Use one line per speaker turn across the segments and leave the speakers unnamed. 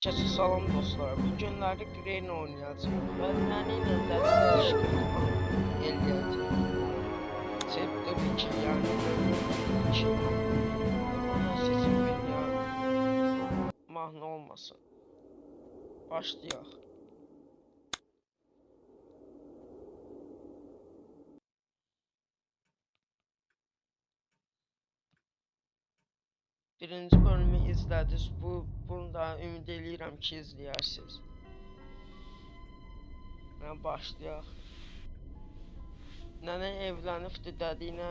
Keçi salam dostlar. Bu günləri Green oynayacağım. Və məni ilə dərin qışqırtma eləyəcəm. Chapter 2 yəni bölüm 2. Bana seçim ver ya. Mahnı olmasın. Başlayaq. Birinci bölümü izlədiniz. Bunu da ümid edirəm ki izləyərsiniz. Başlayaq. Nənə evlənibdi dədiylə.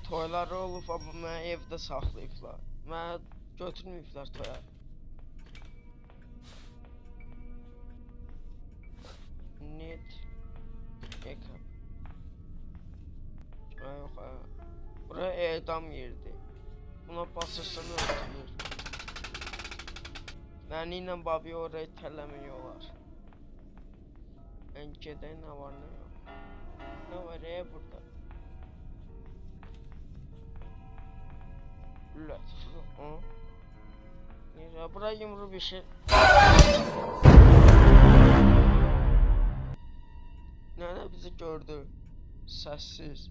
Toyları olub, amma məni evdə saxlayıblar. Məni götürməyiblər toya. Net. Ekran. Yox ha. Bura edam yerdi. Buna basırsan öldürür. Nəni ilə babi oraya itələmiyorlar. Ben gedək nə var nə yox. Ne var ya burada? Lütfü. Neyse buraya yumru bir şey. Nene bizi gördü. Sessiz.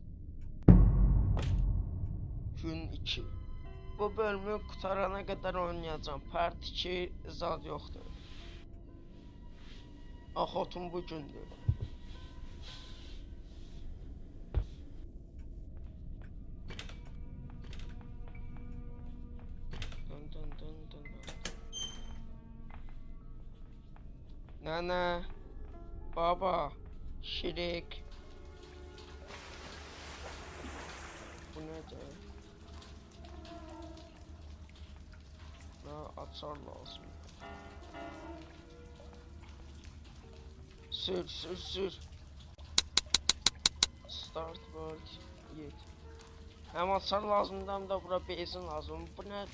Gün 2. Bu bölümü qutarana qədər oynayacağım. Part 2 zad yoxdur. Axotum bu gündür. Nene, baba, şirik. Bu nedir? Açar lazım. Sür. Start world 7. Hem açar lazımdı hem de bura benzin lazım. Bu ne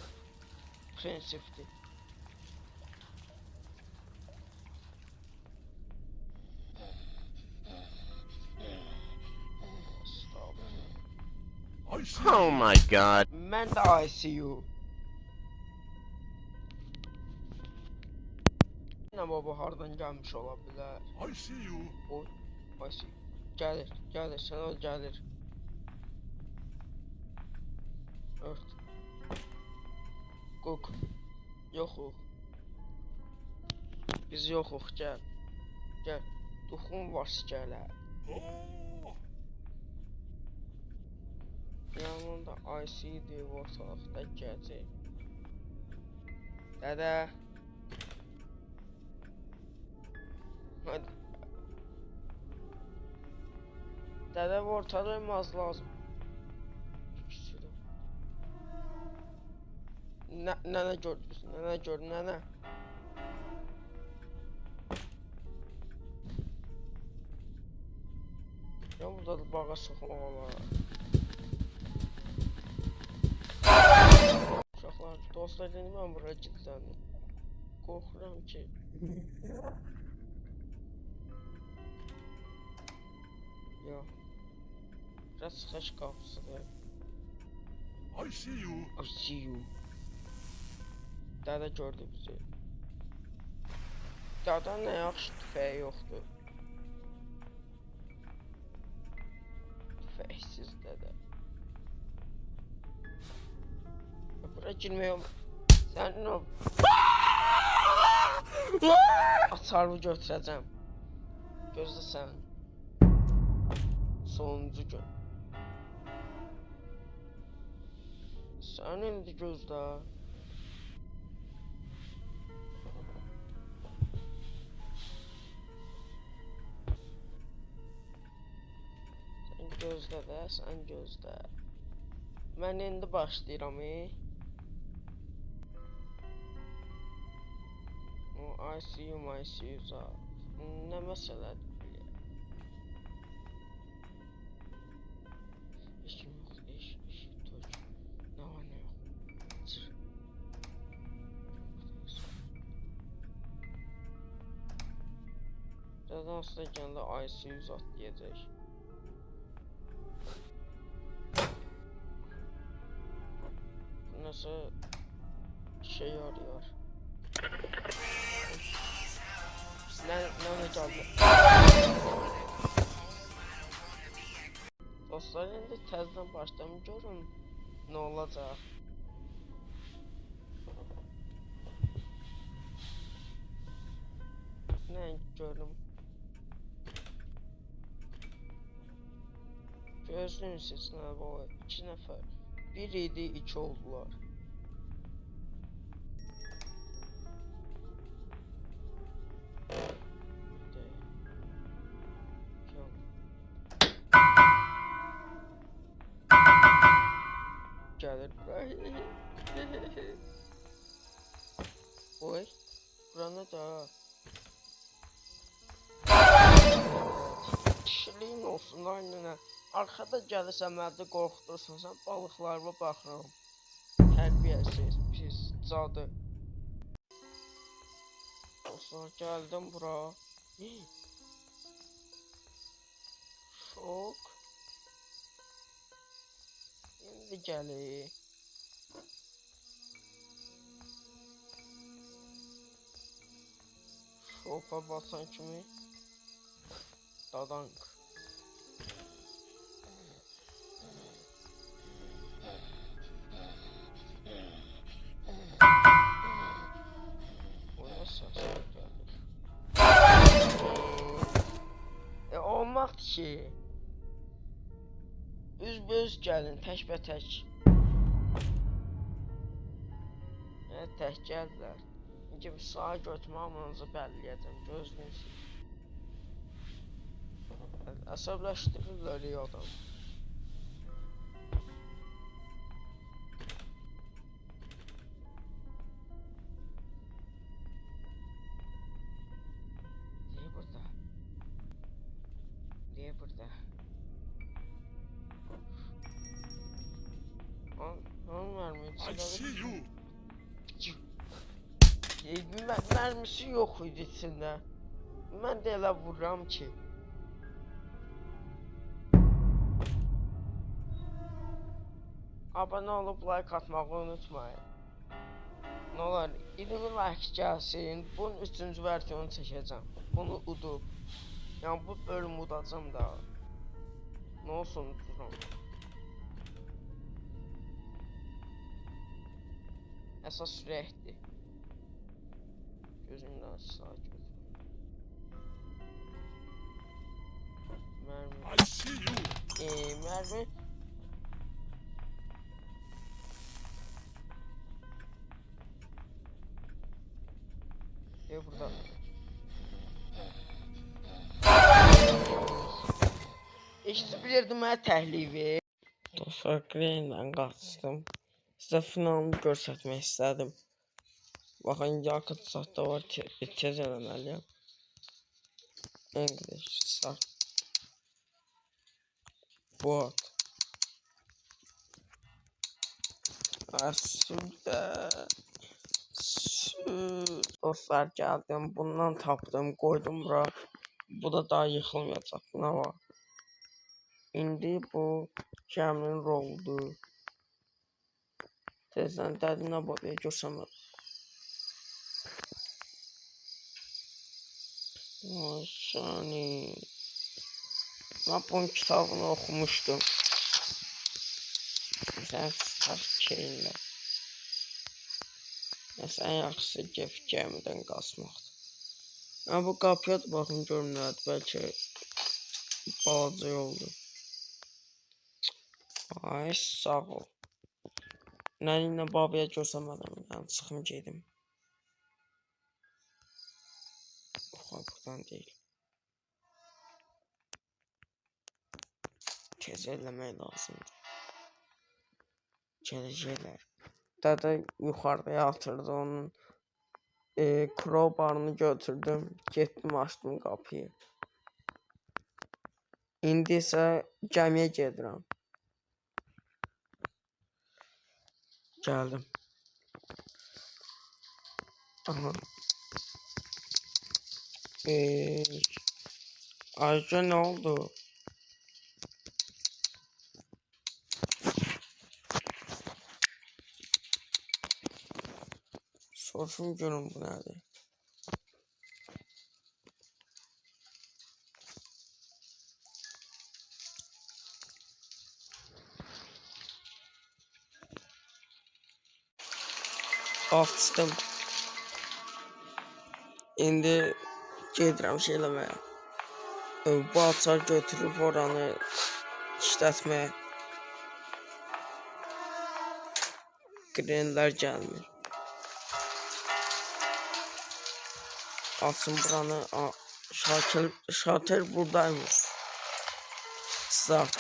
prensipti?
Oh my god.
Ben de ICU. Ne baba hardan gelmiş olabilir?
I see you.
O, ICU. Gelir, sen o gelir. Ört. Kok. Yoxuq. Biz yoxuq, gel. Gel. Duxun varsa gələ. Yanında ICD ortalıqda gələcək. Dədə. Hadi. Dədə ortalıqmaz lazım. Nənə gördünüz, nənə gördün, nənə. Ya burada da bağa soxmaq olar. Uşaqlar, dostlar, dedim mən buraya gidəcəm. Qorxuram ki. Yox. Biraz çıxış qapısıdır.
I see you.
I see you. Dədə gördü bizi. Dədə nə yaxşı tüfəyi yoxdur. Tüfəksiz dədə. Bura girmək olmaz. Sənin o... Açarımı götürəcəm. Gözlə sən. Sonuncu gün. Sən indi gözlə. Gözlə də, sən gözlə. Mən indi başlayıram. I see you zat. Nə məsələdir bilə? Eşim yox, tök. Nə var, nə yox. Çır. Birazdan aslında gəndə I see you zat deyəcək. Nasıl şey arıyor? gəldi. Dostlar, indi təzədən başlayım, görün nə olacaq. Nə görüm. Gözləyin siz, nə bu? 2 nəfər. 1 idi, 2 oldular. Gəlir buraya. Oy, buranı da. Kişiliyin olsun, aynı. Arkada gəlirsən, məni də qorxudursun, sən balıqlarıma baxıram. Tərbiyəsiz, pis, cadı. Dostlar, gəldim bura. Şok. İndi gəlir. Şoka basan kimi. Dadank. O ne səs gəlir. Olmaz ki. Üz-böz gəlin, tək-bətək. Tək gəldilər. İnci bir sağa götürməyinizi bəlləyəcəm, gözləyin siz. Əsəbləşdirirlər adam. Niyə burada? Niyə burada? Onun mərmisi
I see you.
Mərmisi yox idi içində. Mən də elə vururam ki. Abunə olub like atmağı unutmayın. Nə olar, 20 like gəlsin. Bunun 3-cü versiyonu çəkəcəm. Bunu udub. Yəni bu bölümü udacam da. Nə olsun uduram. Əsas ürəkdir. Gözümdən sağ götürüm. Mərmi.
I see you.
Mərmi. Burada. İşte bilirdim mən təhlivi. Dostlar, Grey'dən qaçdım. Sizə finalını göstərmək istədim. Baxın, yakıt saatda var, tez eləməliyəm. English start. What? Aslında. Dostlar, gəldim, bundan tapdım, qoydum bura. Bu da daha yıxılmayacaq, nə var? İndi bu gəminin roludur. Tezdən dədinə boyaya görsəməm. Sani. Mən bunun kitabını oxumuşdum. Sən start keyinlə. Ən yaxşısı gəmidən qaçmaqdır. Bu qapıya da baxın görün nədir, bəlkə balaca yoldur. Ay, sağ ol. Nəlinlə babaya görsəmədim, yəni çıxım gedim. Buradan deyil. Tez eləmək lazımdır. Gələcəklər. Dədə yuxarıda yatırdı onun. Crowbarını götürdüm, getdim açdım qapıyı. İndi isə gəmiyə gedirəm. Gəldim. Aha. Ayrıca nə oldu? Soruşum görün bu nədir? Açdım. İndi gedirəm şey eləməyə. Bu açar götürüb oranı işlətməyə. Grenlər gəlmir. Açın buranı. Şalter buradaymış. Start.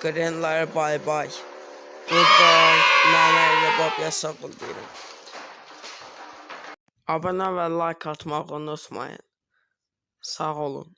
Grenlər bay bay. Goodbye. Mənə ilə babaya sağ ol deyirəm. Abunə və like atmağı unutmayın. Sağ olun.